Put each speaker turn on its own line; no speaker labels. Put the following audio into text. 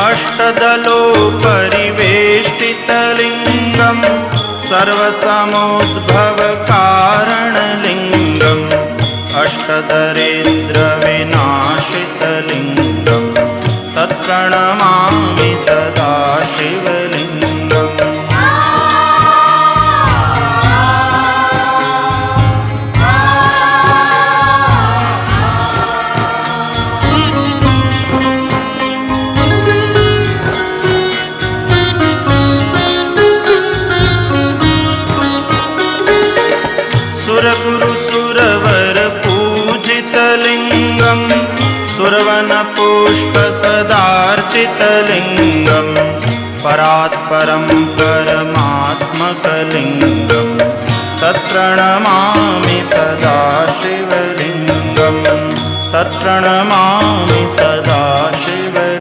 अष्टदलोपरिवेष्टितलिङ्गं सर्वसमोद्भवकारणलिङ्गम् अष्टदरिद्रविनाशितलिङ्गं तत्प्रणमामि सदा शिवलिङ्गम्। सुरगुरुसुरवरपूजितलिङ्गं सुरवनपुष्पसदार्चितलिङ्गं परात्परं परमात्मकलिङ्गं तत्प्रणमामि सदा शिवलिङ्गं तत्प्रणमामि सदा